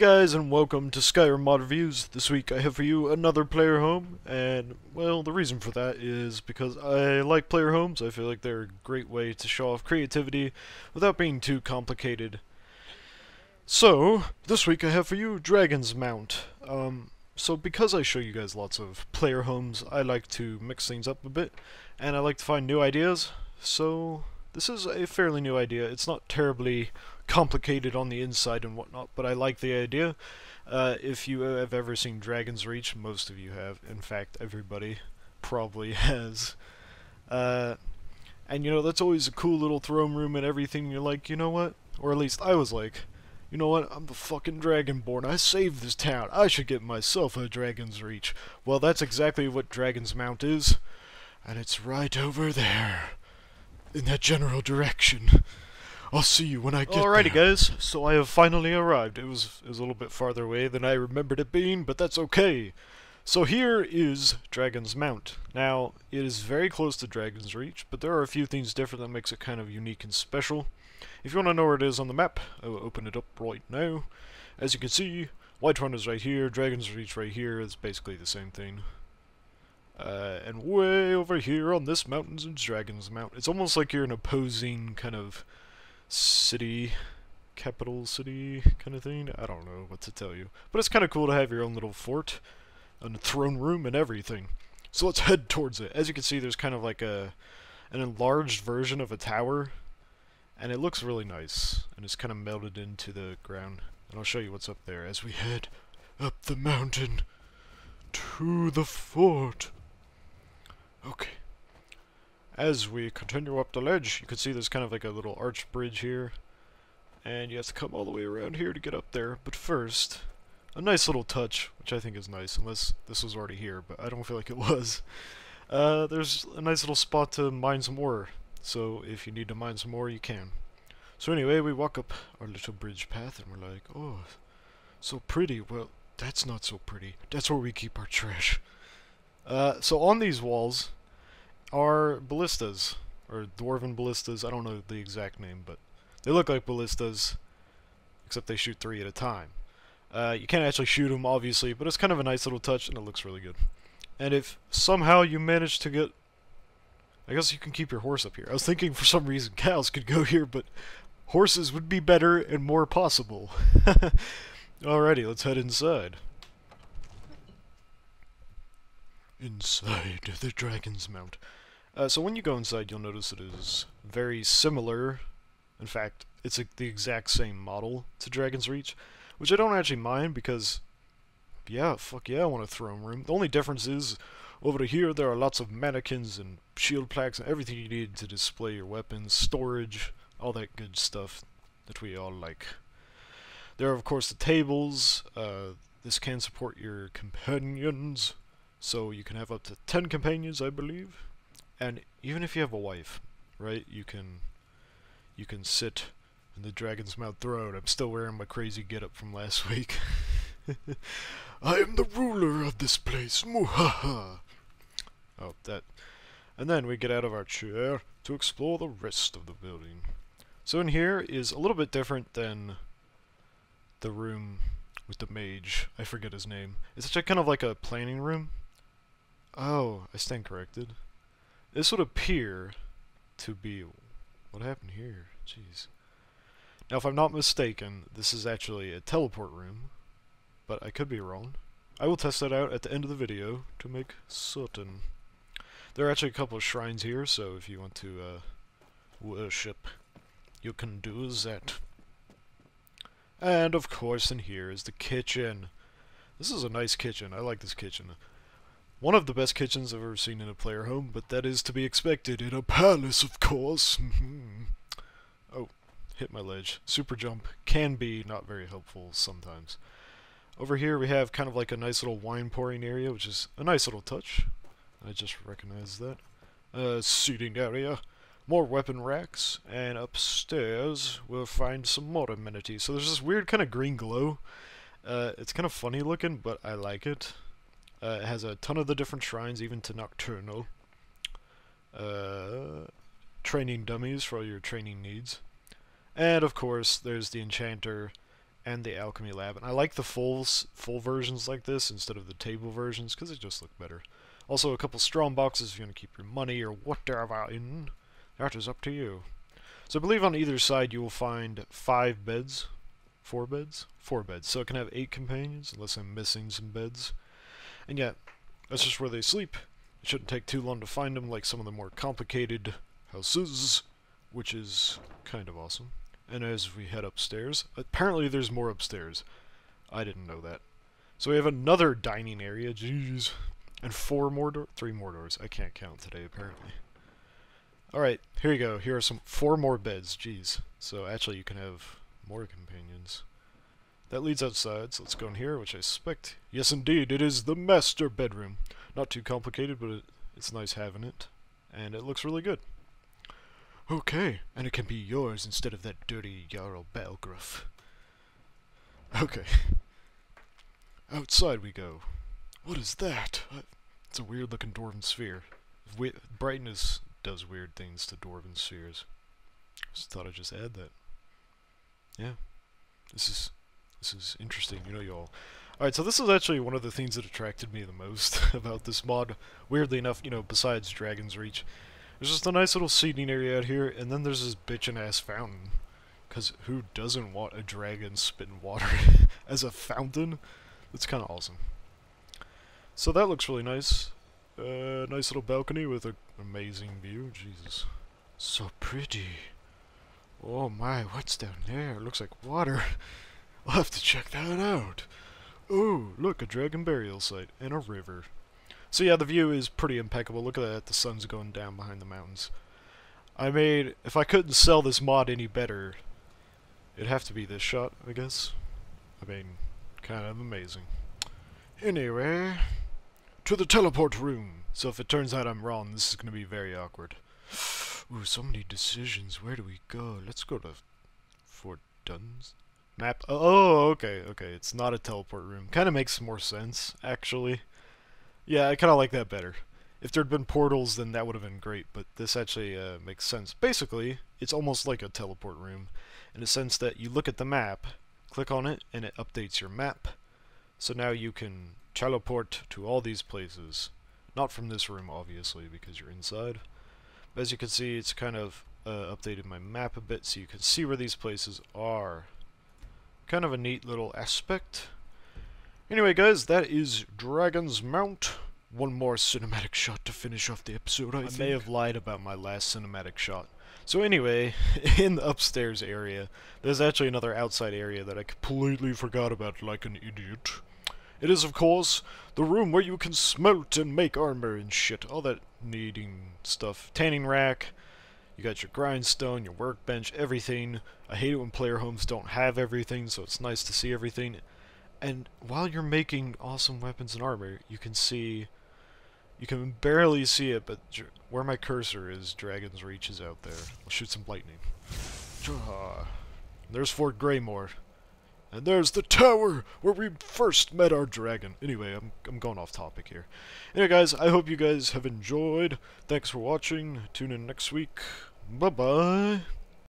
guys, and welcome to Skyrim Mod Reviews. This week I have for you another player home, and, well, the reason for that is because I like player homes. I feel like they're a great way to show off creativity without being too complicated. So, this week I have for you Dragonsmount. So because I show you guys lots of player homes, I like to mix things up a bit, and I like to find new ideas. So, this is a fairly new idea. It's not terribly complicated on the inside and whatnot, but I like the idea. If you have ever seen Dragonsreach, most of you have. In fact, everybody probably has. And you know, that's always a cool little throne room and everything. You're like, you know what? Or at least I was like, you know what? I'm the fucking Dragonborn. I saved this town. I should get myself a Dragonsreach. Well, that's exactly what Dragonsmount is. And it's right over there. In that general direction. I'll see you when I get there. Alrighty guys, so I have finally arrived. It was a little bit farther away than I remembered it being, but that's okay. So here is Dragonsmount. Now, it is very close to Dragonsreach, but there are a few things different that makes it kind of unique and special. If you want to know where it is on the map, I will open it up right now. As you can see, Whiterun is right here, Dragonsreach right here. It's basically the same thing. And way over here on this mountain is Dragonsmount. It's almost like you're an opposing kind of city, capital city kind of thing. I don't know what to tell you. But it's kind of cool to have your own little fort, and a throne room and everything. So let's head towards it. As you can see, there's kind of like an enlarged version of a tower. And it looks really nice. And it's kind of melted into the ground. And I'll show you what's up there as we head up the mountain to the fort. Okay. As we continue up the ledge, you can see there's kind of like a little arched bridge here. And you have to come all the way around here to get up there. But first, a nice little touch, which I think is nice, unless this was already here, but I don't feel like it was. There's a nice little spot to mine some ore. So if you need to mine some ore, you can. So anyway, we walk up our little bridge path, and we're like, oh, so pretty. Well, that's not so pretty. That's where we keep our trash. So on these walls are ballistas, or dwarven ballistas. I don't know the exact name, but they look like ballistas, except they shoot 3 at a time. You can't actually shoot them, obviously, but it's kind of a nice little touch, and it looks really good. And if somehow you manage to get... I guess you can keep your horse up here. I was thinking for some reason cows could go here, but horses would be better and more possible. Alrighty, let's head inside. Inside the Dragonsmount. So when you go inside, you'll notice it is very similar. In fact, it's the exact same model to Dragonsreach, which I don't actually mind because, yeah, fuck yeah, I want a throne room. The only difference is, over here there are lots of mannequins and shield plaques and everything you need to display your weapons, storage, all that good stuff that we all like. There are, of course, the tables. This can support your companions. So you can have up to 10 companions, I believe. And even if you have a wife, right, you can sit in the Dragonsmount throne. I'm still wearing my crazy getup from last week. I am the ruler of this place. Muhaha. Oh, that. And then we get out of our chair to explore the rest of the building. So in here is a little bit different than the room with the mage. I forget his name. It's actually kind of like a planning room. Oh, I stand corrected. This would appear to be... What happened here? Jeez. Now, if I'm not mistaken, this is actually a teleport room. But I could be wrong. I will test that out at the end of the video to make certain. There are actually a couple of shrines here, so if you want to worship, you can do that. And, of course, in here is the kitchen. This is a nice kitchen. I like this kitchen. One of the best kitchens I've ever seen in a player home, but that is to be expected in a palace, of course. Oh, hit my ledge. Super jump can be not very helpful sometimes. Over here we have kind of like a nice little wine pouring area, which is a nice little touch. I just recognized that. Seating area. More weapon racks. And upstairs we'll find some more amenities. So there's this weird kind of green glow. It's kind of funny looking, but I like it. It has a ton of the different shrines, even to Nocturnal. Training dummies for all your training needs. And of course, there's the Enchanter and the alchemy lab. And I like the full versions like this instead of the table versions because they just look better. Also, a couple strong boxes if you want to keep your money or whatever in. That is up to you. So I believe on either side you will find 5 beds. 4 beds? 4 beds. So it can have 8 companions, unless I'm missing some beds. And yeah, that's just where they sleep. It shouldn't take too long to find them like some of the more complicated houses, which is kind of awesome. And as we head upstairs, apparently there's more upstairs. I didn't know that. So we have another dining area, jeez. And 3 more doors. I can't count today, apparently. Alright, here you go. Here are 4 more beds, jeez. So actually you can have more companions. That leads outside, so let's go in here, which I suspect, yes indeed, it is the master bedroom. Not too complicated, but it's nice having it. And it looks really good. Okay, and it can be yours instead of that dirty Jarl Balgruff. Okay. Outside we go. What is that? It's a weird looking dwarven sphere. Brightness does weird things to dwarven spheres. Just thought I'd just add that. Yeah. This is interesting, you know, y'all. Alright, so this is actually one of the things that attracted me the most about this mod. Weirdly enough, you know, besides Dragonsreach. There's just a nice little seating area out here, and then there's this bitchin' ass fountain. Because who doesn't want a dragon spitting water as a fountain? That's kind of awesome. So that looks really nice. Nice little balcony with an amazing view. Jesus. So pretty. Oh my, what's down there? It looks like water. I'll have to check that out. Oh, look, a dragon burial site and a river. So yeah, the view is pretty impeccable. Look at that, the sun's going down behind the mountains. If I couldn't sell this mod any better, it'd have to be this shot, I guess. I mean, kind of amazing. Anyway, to the teleport room. So if it turns out I'm wrong, this is going to be very awkward. Ooh, so many decisions. Where do we go? Let's go to Fort Duns. Map. Oh, okay, okay. It's not a teleport room. Kind of makes more sense, actually. Yeah, I kind of like that better. If there'd been portals, then that would have been great, but this actually makes sense. Basically, it's almost like a teleport room, in the sense that you look at the map, click on it, and it updates your map. So now you can teleport to all these places. Not from this room, obviously, because you're inside. But as you can see, it's kind of updated my map a bit, so you can see where these places are. Kind of a neat little aspect. Anyway, guys, that is Dragonsmount. One more cinematic shot to finish off the episode, I think. I may have lied about my last cinematic shot. So anyway, in the upstairs area, there's actually another outside area that I completely forgot about like an idiot. It is, of course, the room where you can smelt and make armor and shit. All that needing stuff. Tanning rack. You got your grindstone, your workbench, everything. I hate it when player homes don't have everything, so it's nice to see everything. And while you're making awesome weapons and armor, you can see... You can barely see it, but where my cursor is, Dragonsreach is out there. I'll shoot some lightning. There's Fort Greymore. And there's the tower where we first met our dragon. Anyway, I'm going off topic here. Anyway, guys, I hope you guys have enjoyed. Thanks for watching. Tune in next week. Bye-bye.